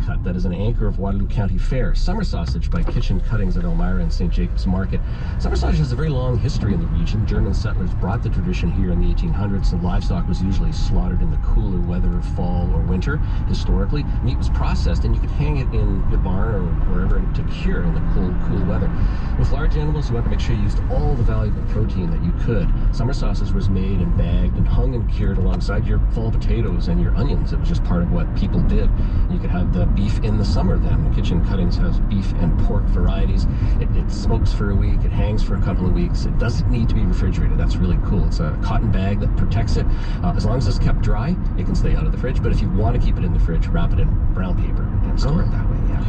cut that is an anchor of Waterloo County fare. Summer sausage by Kitchen Cuttings at Elmira and St. Jacob's Market. Summer sausage has a very long history in the region. German settlers brought the tradition here in the 1800s, and livestock was usually slaughtered in the cooler weather of fall or winter. Historically, meat was processed, and you could hang it in your barn or wherever to cure in the cool weather. With large animals, you want to make sure you used all the valuable protein that you could. Summer sausage was made and bagged and hung and cured alongside your fall potatoes and your onions. It was just part of what people did. You could have the beef in the summer then. The Kitchen Cuttings has beef and pork varieties. It smokes for a week. It hangs for a couple of weeks. It doesn't need to be refrigerated. That's really cool. It's a cotton bag that protects it. As long as it's kept dry, it can stay out of the fridge. But if you want to keep it in the fridge, wrap it in brown paper and store it that way. Yeah.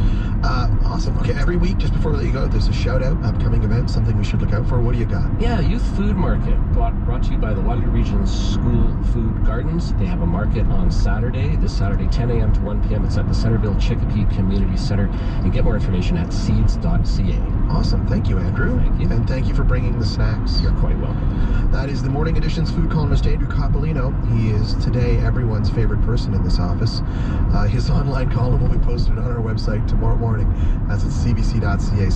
Awesome. Okay, every week, just before we let you go, there's a shout out, upcoming event, something we should look out for. What do you got? Yeah, Youth Food Market, brought to you by the Waterloo Region's School Food Gardens. They have a market on Saturday, this Saturday, 10 a.m. to 1 p.m. It's at the Centerville Chicopee Community Center. You can get more information at seeds.ca. Awesome. Thank you, Andrew. Thank you. And thank you for bringing the snacks. You're quite welcome. That is the Morning Edition's food columnist, Andrew Coppolino. He is today everyone's favorite person in this office. His online column will be posted on our website tomorrow morning as it's cbc.ca/KW.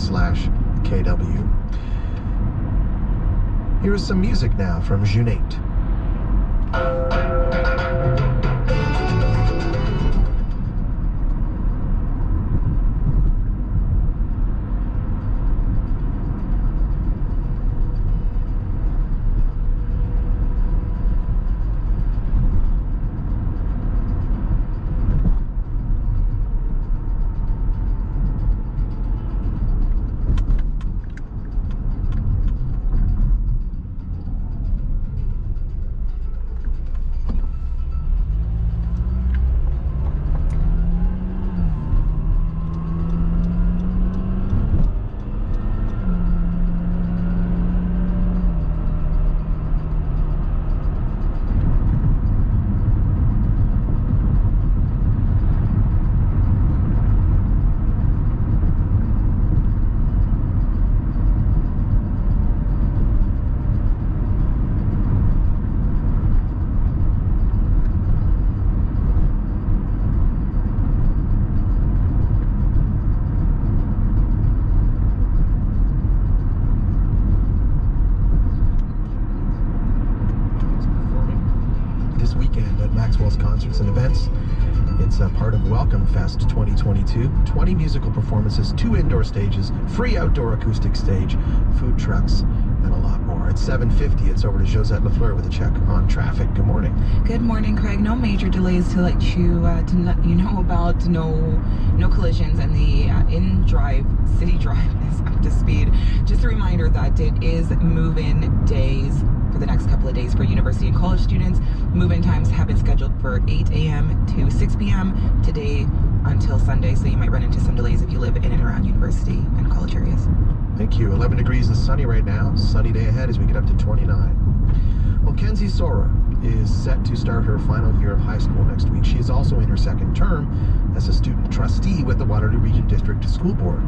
Here is some music now from Junate. Concerts and events. It's a part of Welcome Fest 2022. 20 musical performances, 2 indoor stages, free outdoor acoustic stage, food trucks, and a lot more. At 7:50, it's over to Josette Lafleur with a check on traffic. Good morning. Good morning, Craig. No major delays to let you know about. No collisions, and the city drive is up to speed. Just a reminder that it is move-in days for the next couple of days for university and college students. Move-in times have been scheduled for 8 a.m. to 6 p.m. today until Sunday, so you might run into some delays if you live in and around university and college areas. Thank you. 11 degrees and sunny right now. Sunny day ahead as we get up to 29. Well, Kenzie Sora is set to start her final year of high school next week. She is also in her second term as a student trustee with the Waterloo Region District School Board.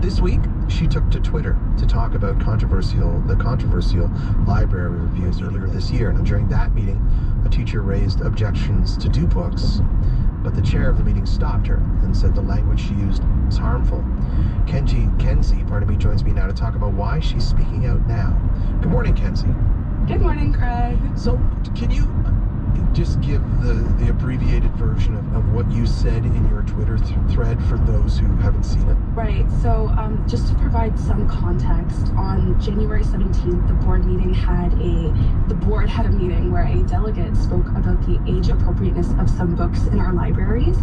This week, she took to Twitter to talk about the controversial library reviews earlier this year. And during that meeting, a teacher raised objections to Do Books, but the chair of the meeting stopped her and said the language she used was harmful. Kenzie, joins me now to talk about why she's speaking out now. Good morning, Kenzie. Good morning, Craig. So, can you just give the abbreviated version of what you said in your Twitter thread for those who haven't seen it? Right, so just to provide some context, on January 17th, the board had a meeting where a delegate spoke about the age appropriateness of some books in our libraries,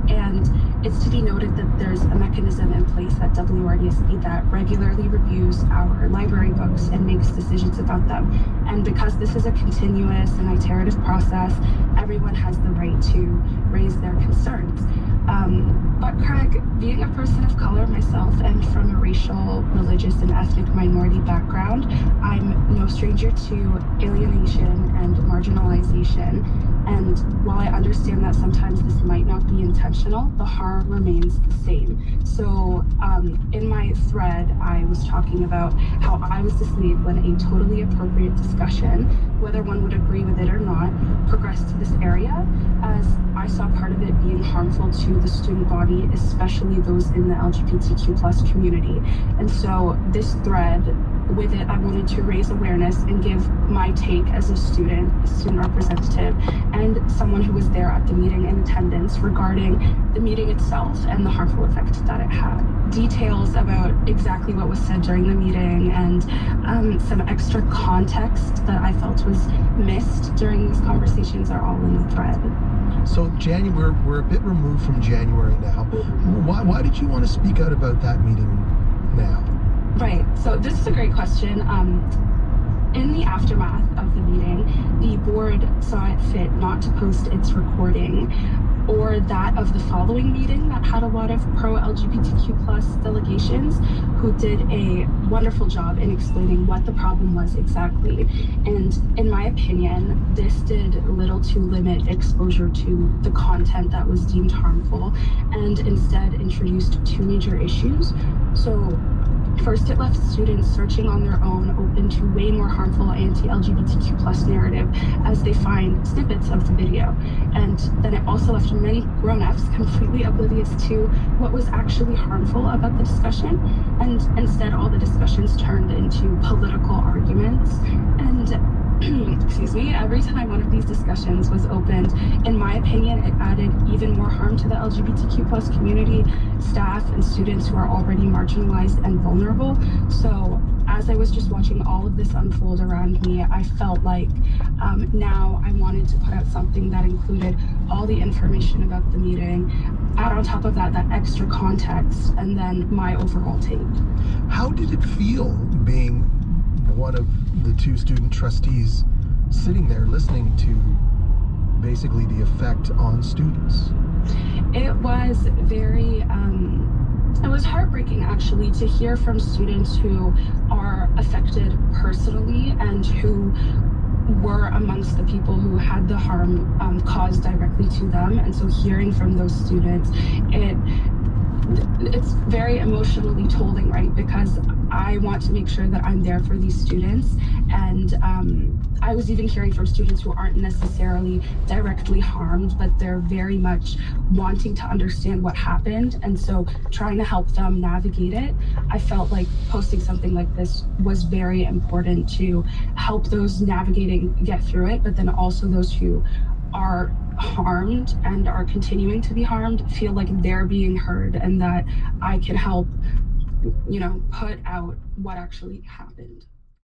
and it's to be noted that there's a mechanism in place at WRDSB that regularly reviews our library books and makes decisions about them. And because this is a continuous and iterative process, everyone has the right to raise their concerns. But Craig, being a person of color myself and from a racial, religious, and ethnic minority background, I'm no stranger to alienation and marginalization. And while I understand that sometimes this might not be intentional, the harm remains the same. So in my thread, I was talking about how I was dismayed when a totally appropriate discussion, whether one would agree with it or not, progressed to this area, as I saw part of it being harmful to the student body, especially those in the LGBTQ plus community. And so this thread, with it, I wanted to raise awareness and give my take as a student representative, and someone who was there at the meeting in attendance regarding the meeting itself and the harmful effect that it had. Details about exactly what was said during the meeting and some extra context that I felt was missed during these conversations are all in the thread. So January, we're a bit removed from January now. Why did you want to speak out about that meeting now? Right, so this is a great question. In the aftermath of the meeting, the board saw it fit not to post its recording or that of the following meeting that had a lot of pro-LGBTQ plus delegations who did a wonderful job in explaining what the problem was exactly. And in my opinion, this did little to limit exposure to the content that was deemed harmful and instead introduced two major issues. So first, it left students searching on their own, open to way more harmful anti-LGBTQ plus narrative as they find snippets of the video. And then it also left many grown-ups completely oblivious to what was actually harmful about the discussion. And instead, all the discussions turned into political arguments. And excuse me, every time one of these discussions was opened, in my opinion, it added even more harm to the LGBTQ plus community, staff, and students who are already marginalized and vulnerable. So as I was just watching all of this unfold around me, I felt like now I wanted to put out something that included all the information about the meeting, add on top of that extra context, and then my overall take. How did it feel being one of the two student trustees sitting there listening to basically the effect on students? It was very, it was heartbreaking actually to hear from students who are affected personally and who were amongst the people who had the harm caused directly to them. And so hearing from those students, it's very emotionally tolling, right? Because I want to make sure that I'm there for these students. And I was even hearing from students who aren't necessarily directly harmed, but they're very much wanting to understand what happened. And so trying to help them navigate it, I felt like posting something like this was very important to help those navigating get through it, but then also those who are harmed and are continuing to be harmed feel like they're being heard and that I can help, put out what actually happened.